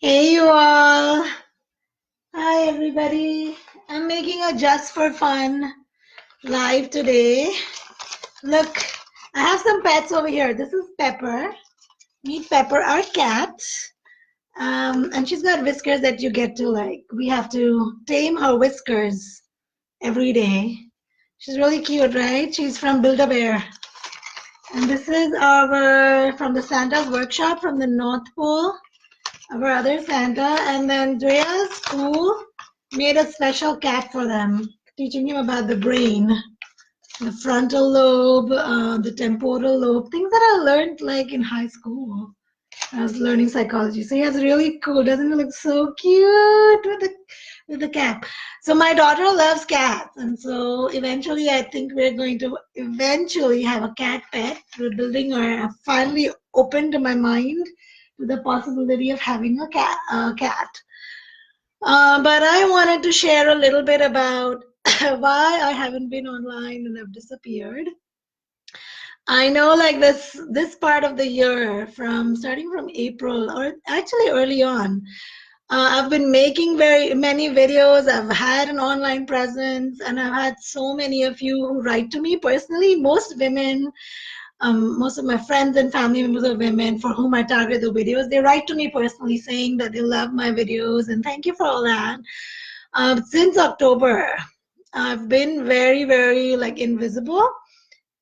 Hey you all. Hi everybody. I'm making a just for fun live today. Look, I have some pets over here. This is Pepper. Meet Pepper, our cat. And she's got whiskers that you get to like. We have to tame her whiskers every day. She's really cute, right? She's from Build-A-Bear. And this is from the Santa's workshop from the North Pole. Our other Santa, and then Drea's school made a special cat for them, teaching him about the brain, the frontal lobe, the temporal lobe, things that I learned like in high school. I was learning psychology. So yeah, it's really cool. Doesn't it look so cute with the cat? So my daughter loves cats, and so eventually I think we're going to eventually have a cat pet. We're building her. I finally opened my mind to the possibility of having a cat. But I wanted to share a little bit about why I haven't been online and I've disappeared. I know like this part of the year, from starting from April or actually early on, I've been making very many videos. I've had an online presence, and I've had so many of you who write to me personally. Most women, most of my friends and family members are women for whom I target the videos. They write to me personally saying that they love my videos and thank you for all that. Since October, I've been very, very like invisible,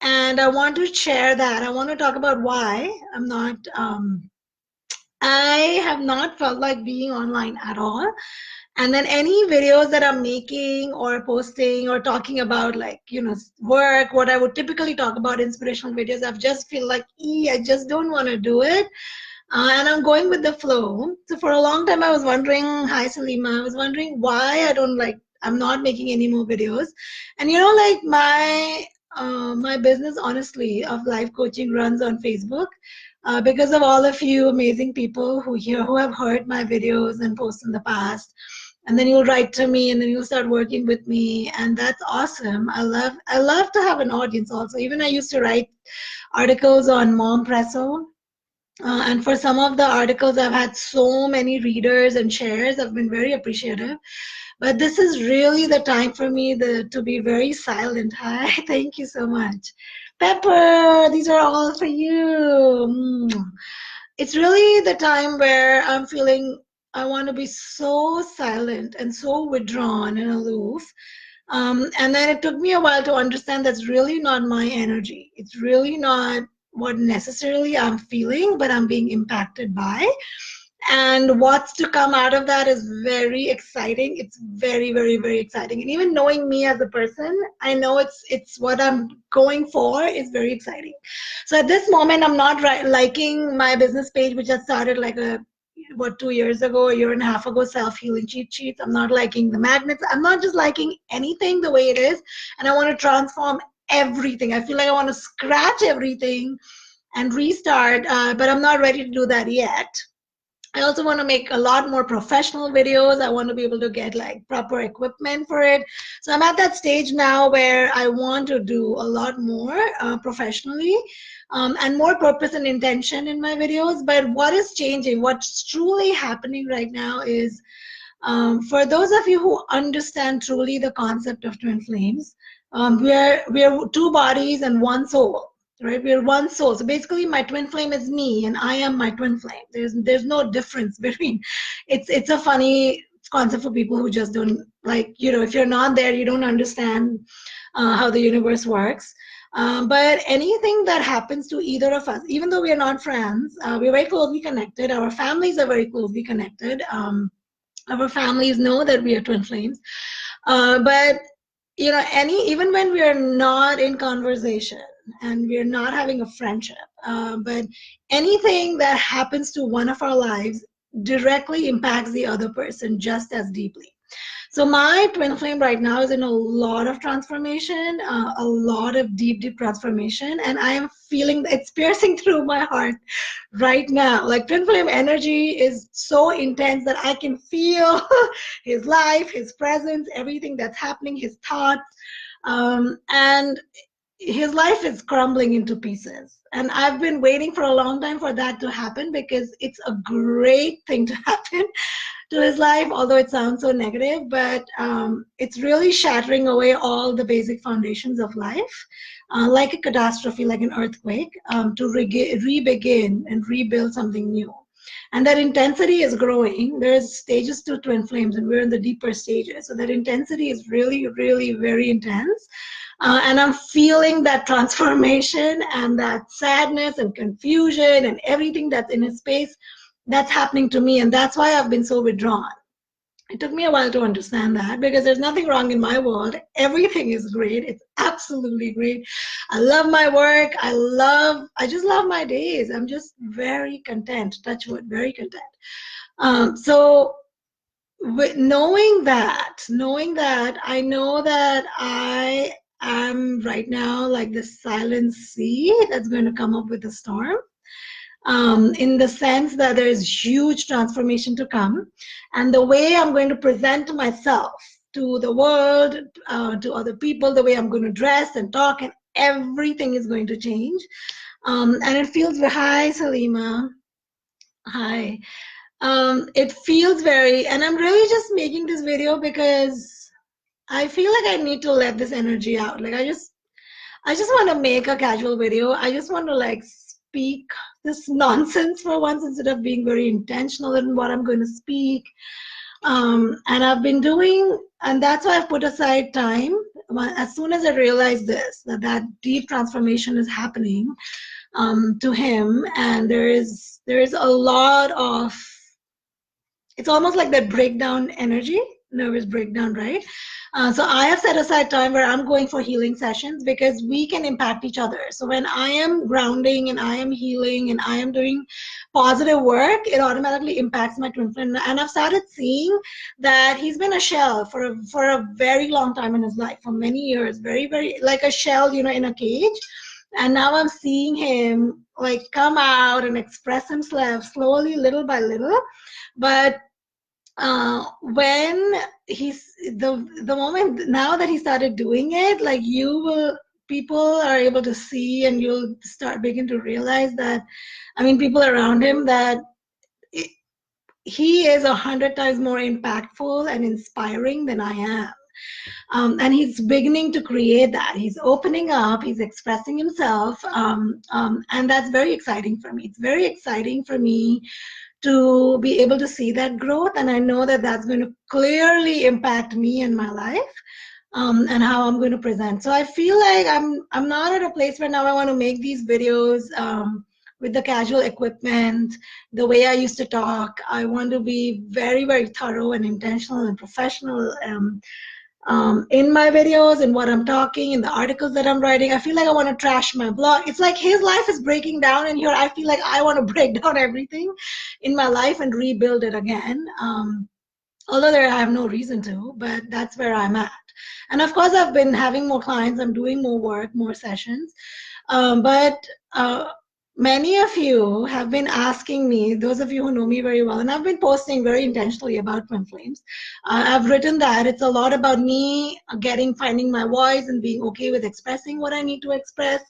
and I want to share that. I want to talk about why I'm not. I have not felt like being online at all. And then any videos that I'm making or posting or talking about, like, work, what I would typically talk about, inspirational videos, I just feel like, I just don't want to do it. And I'm going with the flow. So for a long time, I was wondering, hi, Salima, I was wondering why I'm not making any more videos. And, like my business, honestly, of life coaching runs on Facebook. Because of all of you amazing people who have heard my videos and posts in the past, and then you'll write to me, and then you'll start working with me, and that's awesome. I love to have an audience also. Even I used to write articles on Mom Presso, and for some of the articles, I've had so many readers and shares. I've been very appreciative. But this is really the time for me to be very silent. Hi, thank you so much. Pepper, these are all for you. It's really the time where I'm feeling I want to be so silent and so withdrawn and aloof. And then it took me a while to understand that's really not my energy. It's really not what necessarily I'm feeling, but I'm being impacted by. And what's to come out of that is very exciting. It's very, very, very exciting. And even knowing me as a person, I know it's what I'm going for is very exciting. So at this moment, I'm not liking my business page, which I started like 2 years ago, a year and a half ago, self-healing cheat sheets. I'm not liking the magnets. I'm not just liking anything the way it is. And I want to transform everything. I feel like I want to scratch everything and restart, but I'm not ready to do that yet. I also want to make a lot more professional videos. I want to be able to get like proper equipment for it. So I'm at that stage now where I want to do a lot more professionally, and more purpose and intention in my videos. But what is changing, what's truly happening right now is, for those of you who understand truly the concept of twin flames, we are two bodies and one soul. Right, we're one soul. So basically, my twin flame is me, and I am my twin flame. There's no difference between. It's a funny concept for people who just don't like. If you're not there, you don't understand how the universe works. But anything that happens to either of us, even though we are not friends, we're very closely connected. Our families are very closely connected. Our families know that we are twin flames. But even when we are not in conversation and we're not having a friendship, but anything that happens to one of our lives directly impacts the other person just as deeply. So my twin flame right now is in a lot of transformation, a lot of deep, deep transformation, and I am feeling it's piercing through my heart right now. Like twin flame energy is so intense that I can feel his life, his presence, everything that's happening, his thoughts, and his life is crumbling into pieces. And I've been waiting for a long time for that to happen, because it's a great thing to happen to his life, although it sounds so negative, but it's really shattering away all the basic foundations of life, like a catastrophe, like an earthquake, to re-begin and rebuild something new. And that intensity is growing. There's stages to twin flames, and we're in the deeper stages. So that intensity is really, really very intense. And I'm feeling that transformation and that sadness and confusion and everything that's in his space that's happening to me. And that's why I've been so withdrawn. It took me a while to understand that, because there's nothing wrong in my world. Everything is great. It's absolutely great. I love my work. I just love my days. I'm just very content, touch wood, very content. So knowing that, I know that I am right now like the silent sea that's going to come up with a storm. In the sense that there is huge transformation to come. And the way I'm going to present myself to the world, to other people, the way I'm going to dress and talk, and everything is going to change. And it feels very, hi, Salima. Hi. It feels very, and I'm really just making this video because I feel like I need to let this energy out. Like I just want to make a casual video. I just want to like speak this nonsense for once, instead of being very intentional in what I'm going to speak. And I've been doing, and that's why I've put aside time. As soon as I realized this, that deep transformation is happening to him, and there is a lot of, it's almost like that breakdown energy, nervous breakdown, right? So I have set aside time where I'm going for healing sessions, because we can impact each other. So when I am grounding and I am healing and I am doing positive work, it automatically impacts my twin flame. And I've started seeing that he's been a shell for a very long time in his life, for many years, very, very like a shell, in a cage. And now I'm seeing him like come out and express himself slowly, little by little. But when he's the moment now that he started doing it, like people are able to see, and you'll begin to realize that, I mean, people around him, that he is 100 times more impactful and inspiring than I am. And he's beginning to create that. He's opening up, he's expressing himself, and that's very exciting for me. It's very exciting for me to be able to see that growth, and I know that that's going to clearly impact me and my life, and how I'm going to present. So I feel like I'm not at a place where now I want to make these videos with the casual equipment, the way I used to talk. I want to be very, very thorough and intentional and professional in my videos, in what I'm talking, in the articles that I'm writing. I feel like I want to trash my blog. It's like his life is breaking down, and here I feel like I want to break down everything in my life and rebuild it again. Although I have no reason to, but that's where I'm at. And of course, I've been having more clients. I'm doing more work, more sessions. But many of you have been asking me, those of you who know me very well, and I've been posting very intentionally about twin flames. I've written that it's a lot about me finding my voice and being okay with expressing what I need to express.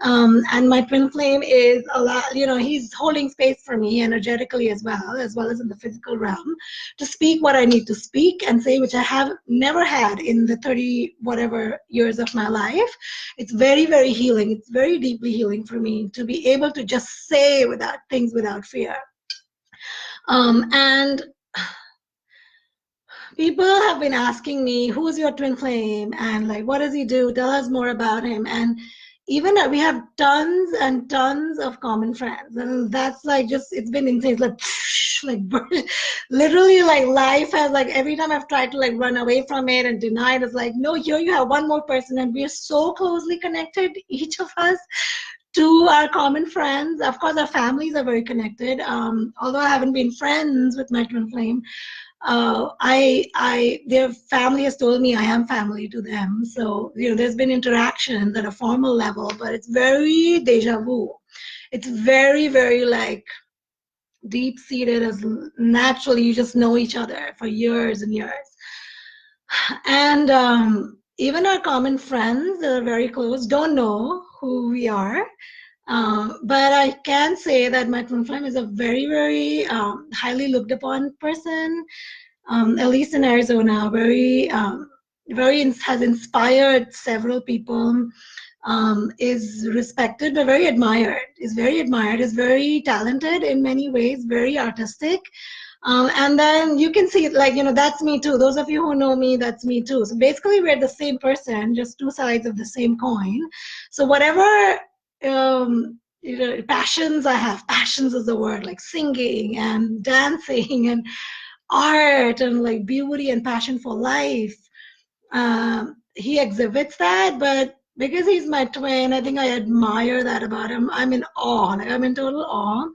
And my twin flame is a lot, he's holding space for me energetically as well as in the physical realm, to speak what I need to speak and say, which I have never had in the 30 whatever years of my life. It's very, very healing. It's very deeply healing for me to be able to just say things without fear. And people have been asking me, who's your twin flame? And like, what does he do? Tell us more about him. And even we have tons and tons of common friends. And that's like it's been insane. It's like literally, like life has, like, every time I've tried to like run away from it and deny it, it's like, no, here you have one more person, and we're so closely connected, each of us, to our common friends. Of course, our families are very connected. Although I haven't been friends with my twin flame, their family has told me I am family to them. So, there's been interactions at a formal level, but it's very deja vu. It's very, very like deep-seated, as naturally you just know each other for years and years. And even our common friends that are very close don't know who we are. But I can say that my twin flame is a very, very highly looked upon person, at least in Arizona. Has inspired several people. Is respected but very admired. Is very admired. Is very talented in many ways. Very artistic. And then you can see, like, that's me too. Those of you who know me, that's me too. So basically, we're the same person, just two sides of the same coin. So whatever passions I have, passions is the word, like singing and dancing and art and like beauty and passion for life. He exhibits that, but because he's my twin, I think I admire that about him. I'm in awe, like I'm in total awe.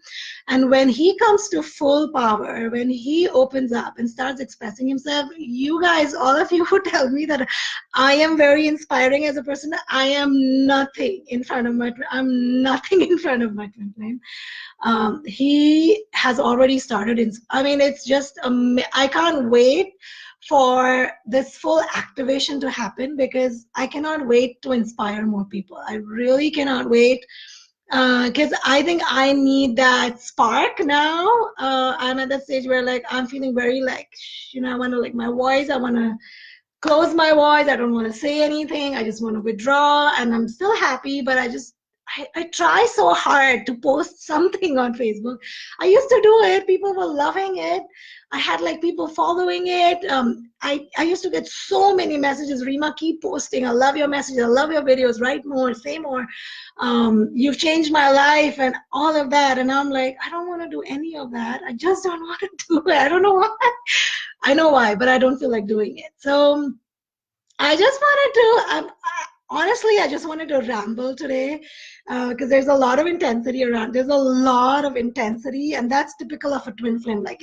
And when he comes to full power, when he opens up and starts expressing himself, you guys, all of you who tell me that I am very inspiring as a person, I am nothing in front of my twin. I'm nothing in front of my twin flame. He has already started. I mean, it's just, I can't wait for this full activation to happen because I cannot wait to inspire more people. I really cannot wait because I think I need that spark now. I'm at that stage where like I'm feeling very like, I want to like my voice. I want to close my voice. I don't want to say anything. I just want to withdraw, and I'm still happy, but I try so hard to post something on Facebook. I used to do it. People were loving it. I had like people following it. I used to get so many messages. Rima, keep posting. I love your messages. I love your videos. Write more, say more. You've changed my life and all of that. And I'm like, I don't want to do any of that. I just don't want to do it. I don't know why. I know why, but I don't feel like doing it. So I just wanted to, honestly, I just wanted to ramble today because there's a lot of intensity around. There's a lot of intensity, and that's typical of a twin flame. Like,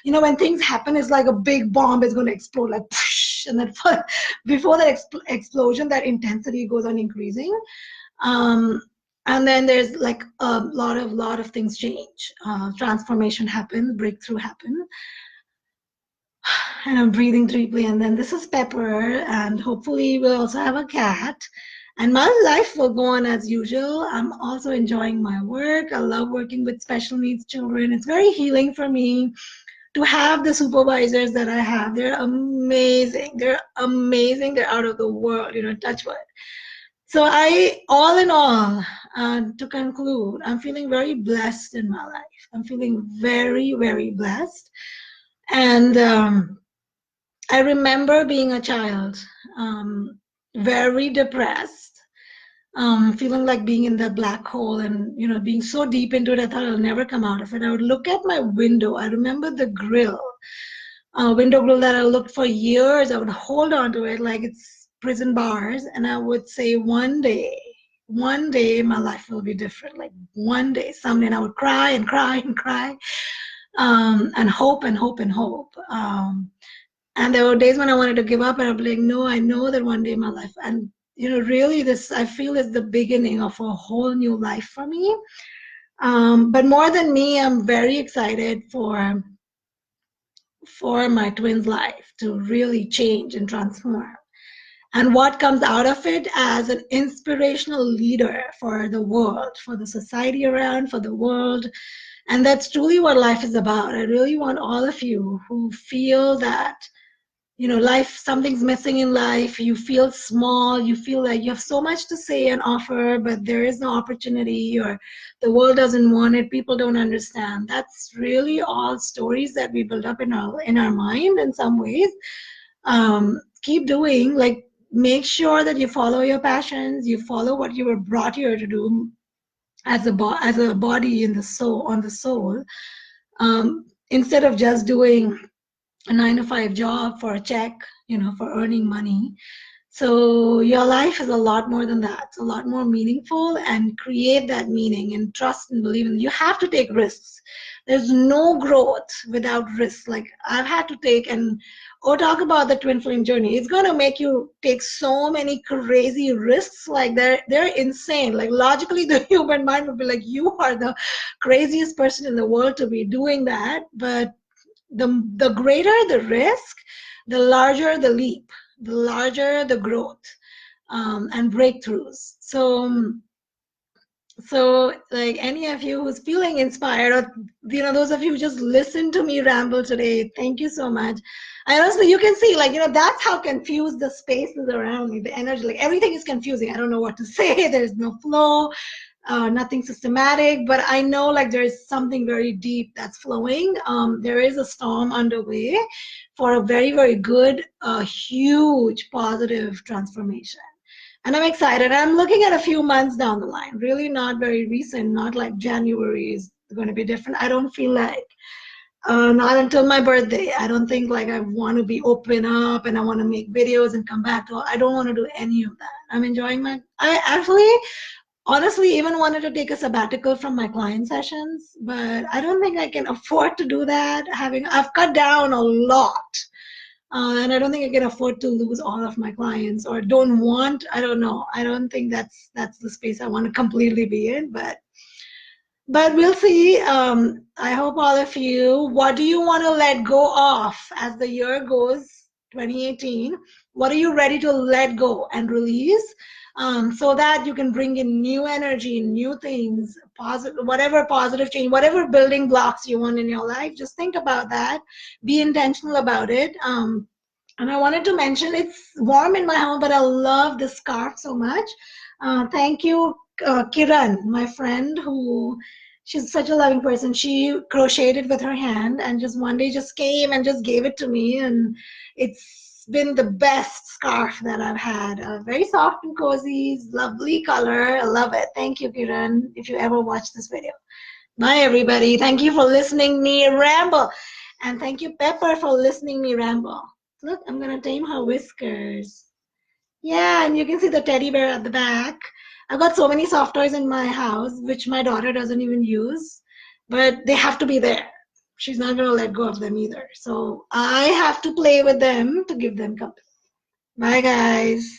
when things happen, it's like a big bomb is going to explode, like, whoosh, and then before that explosion, that intensity goes on increasing. And then there's like a lot of things change. Transformation happens, breakthrough happens. And I'm breathing deeply. And then this is Pepper, and hopefully we'll also have a cat. And my life will go on as usual. I'm also enjoying my work. I love working with special needs children. It's very healing for me to have the supervisors that I have. They're amazing. They're amazing. They're out of the world, touch wood. So all in all, to conclude, I'm feeling very blessed in my life. I'm feeling very, very blessed. And I remember being a child, very depressed, feeling like being in that black hole and, being so deep into it, I thought I'll never come out of it. I would look at my window. I remember the window grill that I looked for years. I would hold on to it like it's prison bars. And I would say, one day my life will be different. Like one day, someday, and I would cry and cry and cry, and hope and hope and hope. And there were days when I wanted to give up, and I'd be like, no, I know that one day my life, and really this, I feel, is the beginning of a whole new life for me. But more than me, I'm very excited for my twins' life to really change and transform. And what comes out of it as an inspirational leader for the world, for the society around, for the world. And that's truly what life is about. I really want all of you who feel that life, something's missing in life, you feel small, you feel like you have so much to say and offer, but there is no opportunity, or the world doesn't want it, people don't understand. That's really all stories that we build up in our mind in some ways. Keep doing, like, make sure that you follow your passions, you follow what you were brought here to do as a body in the soul, on the soul, instead of just doing a 9-to-5 job for a check, for earning money. So your life is a lot more than that. It's a lot more meaningful, and create that meaning and trust and believe in it. You have to take risks. There's no growth without risks. Like I've had to take, and talk about the twin flame journey. It's going to make you take so many crazy risks. Like they're insane. Like logically, the human mind would be like, you are the craziest person in the world to be doing that. But the greater the risk, the larger the leap. the larger the growth and breakthroughs. So like any of you who's feeling inspired, or those of you who just listened to me ramble today, thank you so much. I honestly, you can see, like, that's how confused the space is around me, the energy, like everything is confusing. I don't know what to say. There's no flow, nothing systematic, but I know like there's something very deep that's flowing. There is a storm underway for a very, very good, huge positive transformation. And I'm excited. I'm looking at a few months down the line, really not very recent, not like January is going to be different. I don't feel like, not until my birthday. I don't think like I want to be open up and I want to make videos and come back to, I don't want to do any of that. I'm enjoying I actually, honestly, even wanted to take a sabbatical from my client sessions, but I don't think I can afford to do that. I've cut down a lot. And I don't think I can afford to lose all of my clients, or don't want. I don't know. I don't think that's the space I want to completely be in. But we'll see. I hope all of you. What do you want to let go of as the year goes, 2018? What are you ready to let go and release, so that you can bring in new energy, new things, whatever positive change, whatever building blocks you want in your life? Just think about that. Be intentional about it. And I wanted to mention, it's warm in my home, but I love this scarf so much. Thank you, Kiran, my friend, she's such a loving person. She crocheted with her hand and just one day just came and just gave it to me. And it's been the best scarf that I've had. Very soft and cozy, lovely color. I love it. Thank you, Kiran, if you ever watch this video. Bye, everybody. Thank you for listening me ramble. And thank you, Pepper, for listening me ramble. Look, I'm going to tame her whiskers. Yeah, and you can see the teddy bear at the back. I've got so many soft toys in my house, which my daughter doesn't even use, but they have to be there. She's not going to let go of them either. So I have to play with them to give them company. Bye, guys.